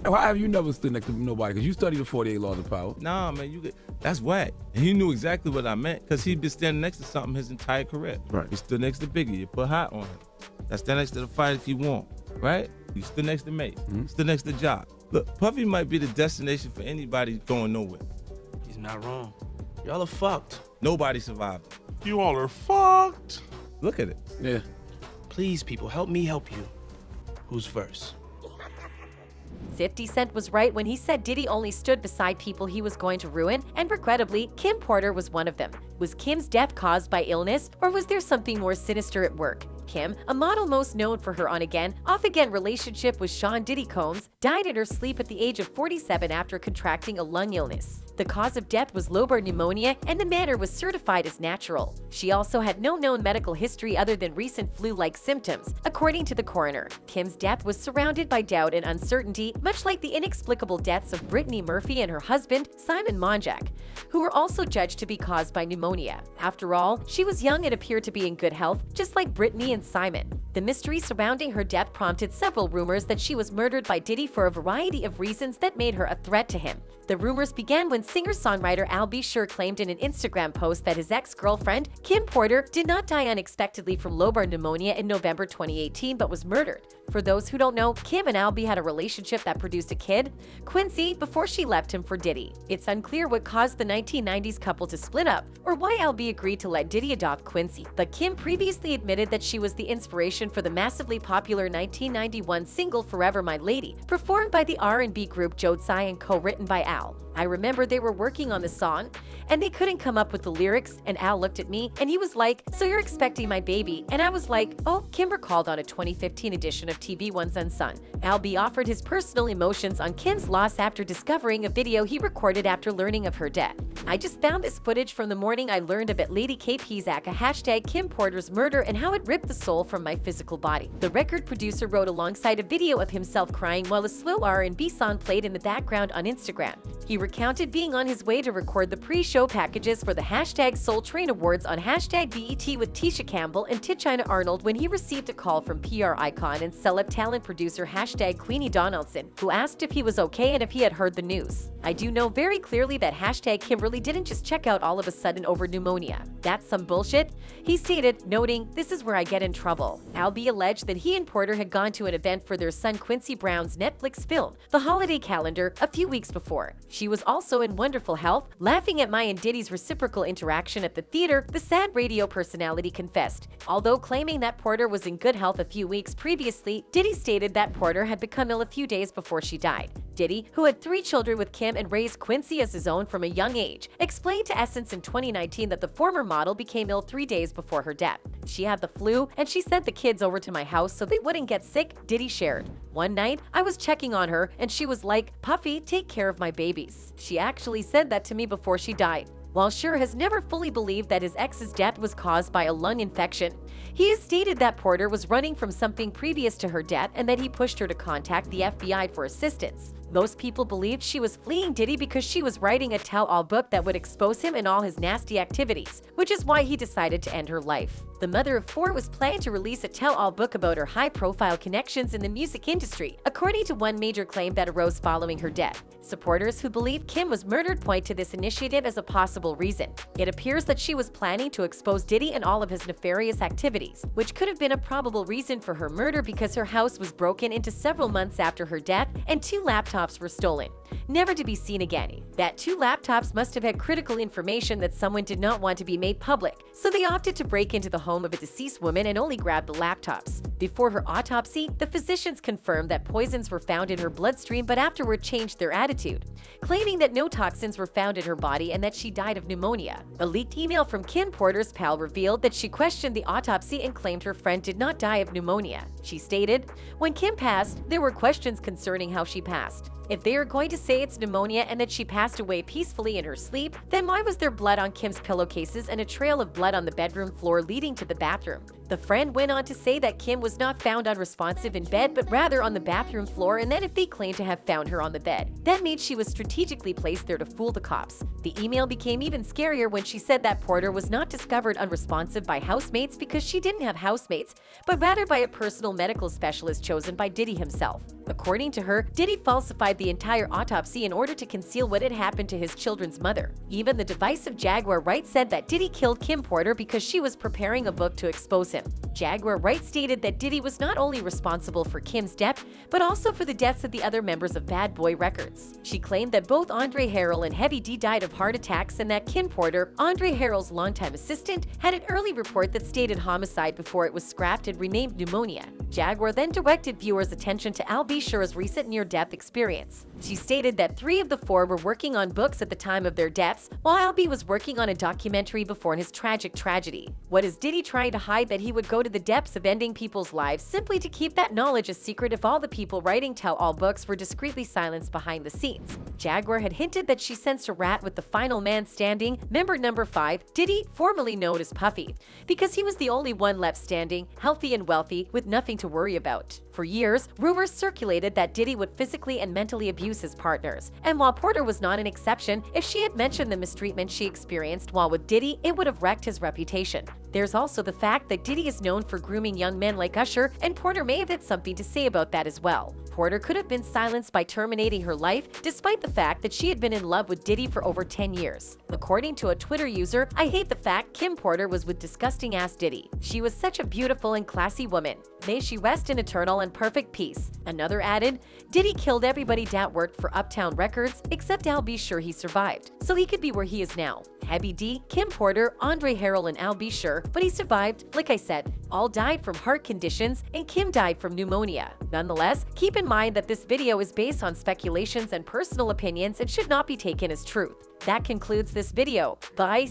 Why have you never stood next to nobody? Because you studied the 48 laws of power. Nah, man, that's whack. And he knew exactly what I meant because he'd been standing next to something his entire career. Right. He stood next to Biggie. You put hot on him. That's stand next to the fighters you want, right? You stood next to Mate. Stood next to Jock. Look, Puffy might be the destination for anybody going nowhere. He's not wrong. Y'all are fucked. Nobody survived it. You all are fucked. Look at it. Yeah. Please, people, help me help you. Who's first? 50 Cent was right when he said Diddy only stood beside people he was going to ruin, and regrettably, Kim Porter was one of them. Was Kim's death caused by illness, or was there something more sinister at work? Kim, a model most known for her on-again, off-again relationship with Sean Diddy Combs, died in her sleep at the age of 47 after contracting a lung illness. The cause of death was lobar pneumonia, and the manner was certified as natural. She also had no known medical history other than recent flu-like symptoms, according to the coroner. Kim's death was surrounded by doubt and uncertainty, much like the inexplicable deaths of Brittany Murphy and her husband, Simon Monjack, who were also judged to be caused by pneumonia. After all, she was young and appeared to be in good health, just like Brittany and Simon. The mystery surrounding her death prompted several rumors that she was murdered by Diddy for a variety of reasons that made her a threat to him. The rumors began when singer-songwriter Al B. Sure claimed in an Instagram post that his ex-girlfriend, Kim Porter, did not die unexpectedly from lobar pneumonia in November 2018 but was murdered. For those who don't know, Kim and Al B. had a relationship that produced a kid, Quincy, before she left him for Diddy. It's unclear what caused the 1990s couple to split up or why Al B. agreed to let Diddy adopt Quincy, but Kim previously admitted that she was the inspiration for the massively popular 1991 single Forever My Lady, performed by the R&B group Jodeci and co-written by Al. I remember they were working on the song, and they couldn't come up with the lyrics, and Al looked at me, and he was like, "So you're expecting my baby?" And I was like, "Oh," Kim recalled on a 2015 edition of TV One's Unsung. Al B. offered his personal emotions on Kim's loss after discovering a video he recorded after learning of her death. "I just found this footage from the morning I learned about Lady K. Pizak, a hashtag Kim Porter's murder, and how it ripped the soul from my physical body." The record producer wrote alongside a video of himself crying while a slow R&B song played in the background on Instagram. He recounted being on his way to record the pre-show packages for the hashtag Soul Train Awards on hashtag BET with Tisha Campbell and Tichina Arnold when he received a call from PR icon and celeb talent producer hashtag Queenie Donaldson, who asked if he was okay and if he had heard the news. "I do know very clearly that hashtag Kimberly didn't just check out all of a sudden over pneumonia. That's some bullshit," he stated, noting, "This is where I get in trouble." Al B. alleged that he and Porter had gone to an event for their son Quincy Brown's Netflix film, The Holiday Calendar, a few weeks before. She was also in wonderful health. Laughing at my and Diddy's reciprocal interaction at the theater, the sad radio personality confessed. Although claiming that Porter was in good health a few weeks previously, Diddy stated that Porter had become ill a few days before she died. Diddy, who had 3 children with Kim and raised Quincy as his own from a young age, explained to Essence in 2019 that the former model became ill 3 days before her death. "She had the flu, and she sent the kids over to my house so they wouldn't get sick," Diddy shared. "One night, I was checking on her, and she was like, 'Puffy, take care of my babies.' She actually said that to me before she died." While Sure has never fully believed that his ex's death was caused by a lung infection, he has stated that Porter was running from something previous to her death and that he pushed her to contact the FBI for assistance. Most people believed she was fleeing Diddy because she was writing a tell-all book that would expose him and all his nasty activities, which is why he decided to end her life. The mother of 4 was planning to release a tell-all book about her high-profile connections in the music industry, according to one major claim that arose following her death. Supporters who believe Kim was murdered point to this initiative as a possible reason. It appears that she was planning to expose Diddy and all of his nefarious activities, which could have been a probable reason for her murder because her house was broken into several months after her death and 2 laptops were stolen, never to be seen again. That 2 laptops must have had critical information that someone did not want to be made public, so they opted to break into the home of a deceased woman and only grab the laptops. Before her autopsy, the physicians confirmed that poisons were found in her bloodstream but afterward changed their attitude, claiming that no toxins were found in her body and that she died of pneumonia. A leaked email from Kim Porter's pal revealed that she questioned the autopsy and claimed her friend did not die of pneumonia. She stated, "When Kim passed, there were questions concerning how she passed. If they are going to say it's pneumonia and that she passed away peacefully in her sleep, then why was there blood on Kim's pillowcases and a trail of blood on the bedroom floor leading to the bathroom?" The friend went on to say that Kim was not found unresponsive in bed, but rather on the bathroom floor, and that if they claimed to have found her on the bed, that means she was strategically placed there to fool the cops. The email became even scarier when she said that Porter was not discovered unresponsive by housemates because she didn't have housemates, but rather by a personal medical specialist chosen by Diddy himself. According to her, Diddy falsified the entire autopsy in order to conceal what had happened to his children's mother. Even the divisive Jaguar Wright said that Diddy killed Kim Porter because she was preparing a book to expose him. Jaguar Wright stated that Diddy was not only responsible for Kim's death, but also for the deaths of the other members of Bad Boy Records. She claimed that both Andre Harrell and Heavy D died of heart attacks and that Kim Porter, Andre Harrell's longtime assistant, had an early report that stated homicide before it was scrapped and renamed pneumonia. Jaguar then directed viewers' attention to Al B. Sura's recent near-death experience. She stated that 3 of the 4 were working on books at the time of their deaths, while Al B. was working on a documentary before his tragic tragedy. What is Diddy trying to hide? That he would go to the depths of ending people's lives simply to keep that knowledge a secret if all the people writing tell-all books were discreetly silenced behind the scenes? Jaguar had hinted that she sensed a rat with the final man standing, member number 5, Diddy, formerly known as Puffy, because he was the only one left standing, healthy and wealthy, with nothing to worry about. For years, rumors circulated that Diddy would physically and mentally abuse his partners. And while Porter was not an exception, if she had mentioned the mistreatment she experienced while with Diddy, it would have wrecked his reputation. There's also the fact that Diddy is known for grooming young men like Usher, and Porter may have had something to say about that as well. Porter could have been silenced by terminating her life, despite the fact that she had been in love with Diddy for over 10 years. According to a Twitter user, "I hate the fact Kim Porter was with disgusting-ass Diddy. She was such a beautiful and classy woman. May she rest in eternal and perfect peace." Another added, "Diddy killed everybody that worked for Uptown Records, except Al B. Sure he survived, so he could be where he is now. Heavy D, Kim Porter, Andre Harrell, and Al B. Sure, but he survived. Like I said, all died from heart conditions, and Kim died from pneumonia. Nonetheless, keep in mind that this video is based on speculations and personal opinions and should not be taken as truth." That concludes this video. Bye.